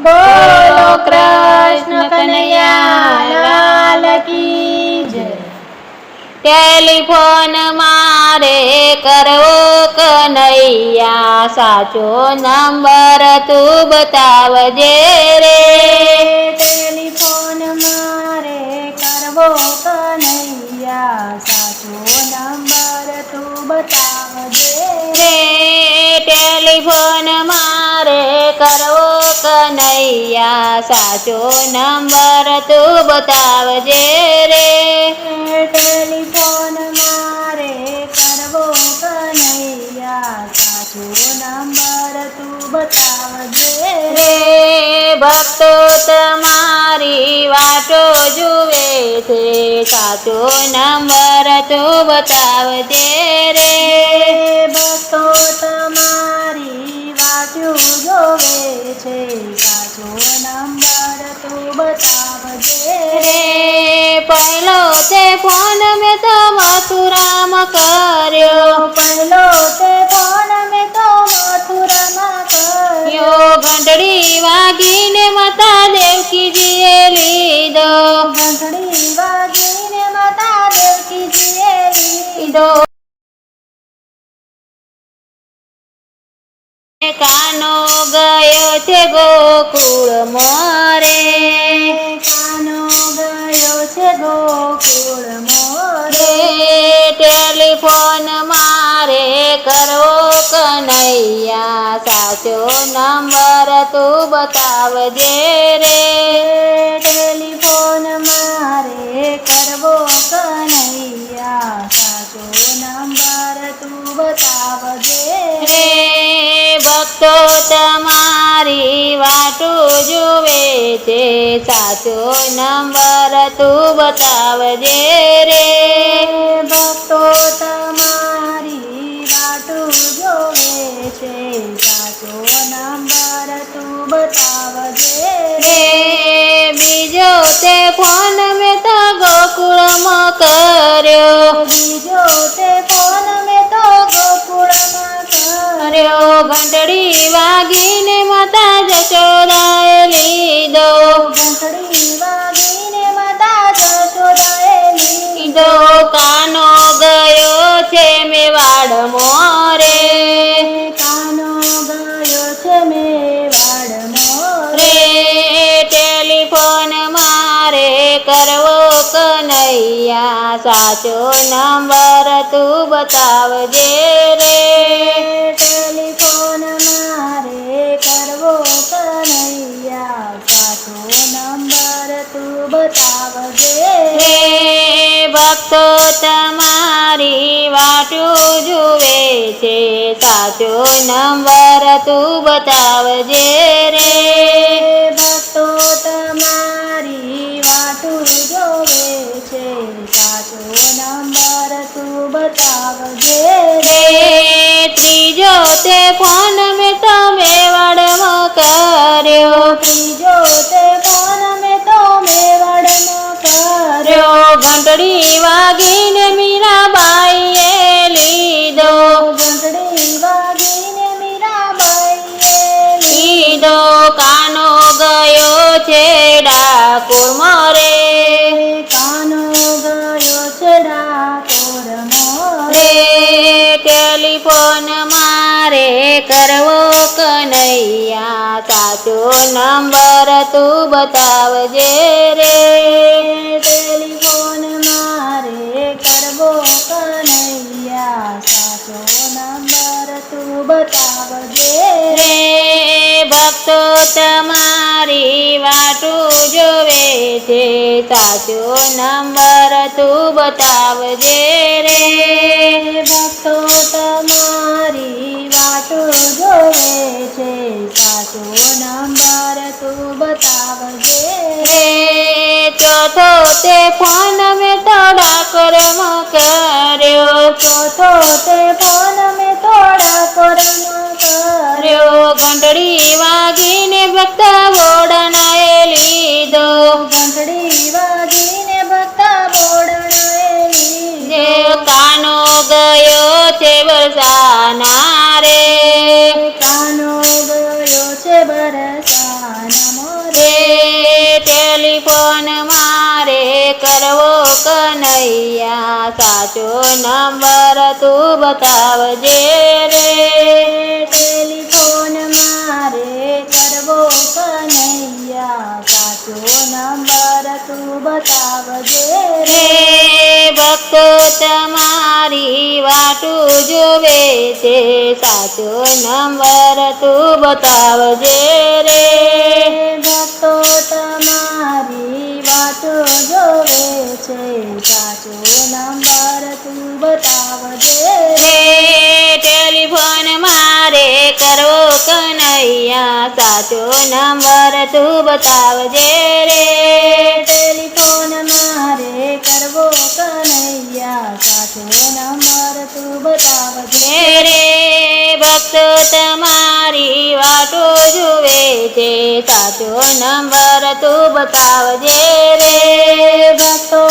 બોલો કૃષ્ણ કનૈયા લાલ કી જય। ટેલિફોન મારે કરવો કનૈયા, સાચો નંબર તું બતાવજે રે। ટેલિફોન મારે કરવો કનૈયા, સાચો નંબર તું બતાવજે રે। ટેલિફોન મારે કરવો કનૈયા, સાચો નંબર તું બતાવજે રે। ટેલિફોન મારે કરવો કનૈયા, સાચો નંબર તું બતાવજે રે ભક્તો તમારી વાટો જુએ છે, સાચો નંબર તું બતાવજે રે। ભક્તો તમારી વાટો જોવે છે, સાચો નંબર તું બતાવજે રે પહેલો તે ફોન મેં તો મથુરામ કર્યો, પહેલો તે ફોન મેં તો મથુરામાં કર્યો। ઘંટડી વાગીને માતા દેવકીજીએ લીધો, ઘંટડી વાગીને માતા દેવકીજીએ લીધો। કાનો ગયો છે ગોકુળ મોરે, કાનો ગયો છે ગોકુળ મોરે। ટેલિફોન મારે કરવો કનૈયા, સાચો નંબર તું બતાવજે રે। ટેલિફોન મારે કરવો કનૈયા, સાચો નંબર તું બતાવજે રે ભક્તો તમારી વાટો જુએ છે, સાચો નંબર તું બતાવજે રે। ભક્તો તમારી વાટો જોવે છે, સાચો નંબર તું બતાવજે રે બીજો તે ફોન મેં તો ગોકુળમાં કર્યો, બીજો તે ફોન મેં તો ગોકુળમાં કર્યો। ઘંટડી વાગીને માતા જશોદાએ લીધો, ઘંટડી વાગીને માતા જશોદાએ લીધો। કાનો ગયો છે મેવાડ મોરે, કાનો ગયો છે મેવાડ મોરે। ટેલિફોન મારે કરવો કનૈયા, સાચો નંબર તું બતાવજે રે। ટેલિફોન મારે કરવો કનૈયા, સાચો નંબર તું બતાવજે રે ભક્તો તમારી વાટો જુએ છે, સાચો નંબર તું બતાવજે રે। ભક્તો તમારી વાટો જોવે છે, સાચો નંબર તું બતાવજે રે ત્રીજો તે ફોન મેં તો મેવાડમાં કર્યો, ત્રીજો તે ફોન મેં તો મેવાડમાં કર્યો। ઘંટડી વાગીને મીરાબાઈએ લીધો, ઘંટડી વાગીને મીરાબાઈએ લીધો કાનો ગયો છે ડાકોર મોરે, કાનો ગયો છે ડાકોર મોરે। ટેલિફોન મારે કરવો કનૈયા, સાચો નંબર તું બતાવજે રે। ટેલિફોન મારે કરવો કનૈયા, સાચો નંબર તું બતાવજે રે ભક્તો તમારી વાટો જોવે છે, સાચો નંબર તું બતાવજે રે। ભક્તો તમારી વાટો જોવે છે, સાચો નંબર તું બતાવજે રે ચોથો તે ફોન મેં તો ડાકોરમાં કર્યો, ચોથો તે ફોન મેં તો ડાકોરમાં કર્યો। ઘંટડી વાગીને ભક્ત બોડનાએ લીધો, ઘંટડી વાગીને ભક્તા બોડણાએ લીધો। કાનો ગયો છે બરસાના રે, કાનો ગયો છે બરસાના ટેલિફોન મારે કરવો કનૈયા સાચો નંબર તું બતાવજે રે ટેલિફોન મારે કરવો કનૈયા સાચો નંબર તું બતાવજે રે ભક્તો તમારી વાટું જોવે છે સાચો નંબર તું બતાવજે રે ભક્તો તમારી વાતો જોવે છે સાચો નંબર તું બતાવજે રે ટેલિફોન મારે કરવો કનૈયા સાચો નંબર તું બતાવજે રે ટેલિફોન મારે કરવો કનૈયા સાચો નંબર તું બતાવજે રે ભક્તો તમારી વાટો જુએ છે સાચો નંબર તું બતાવજે રે ભક્તો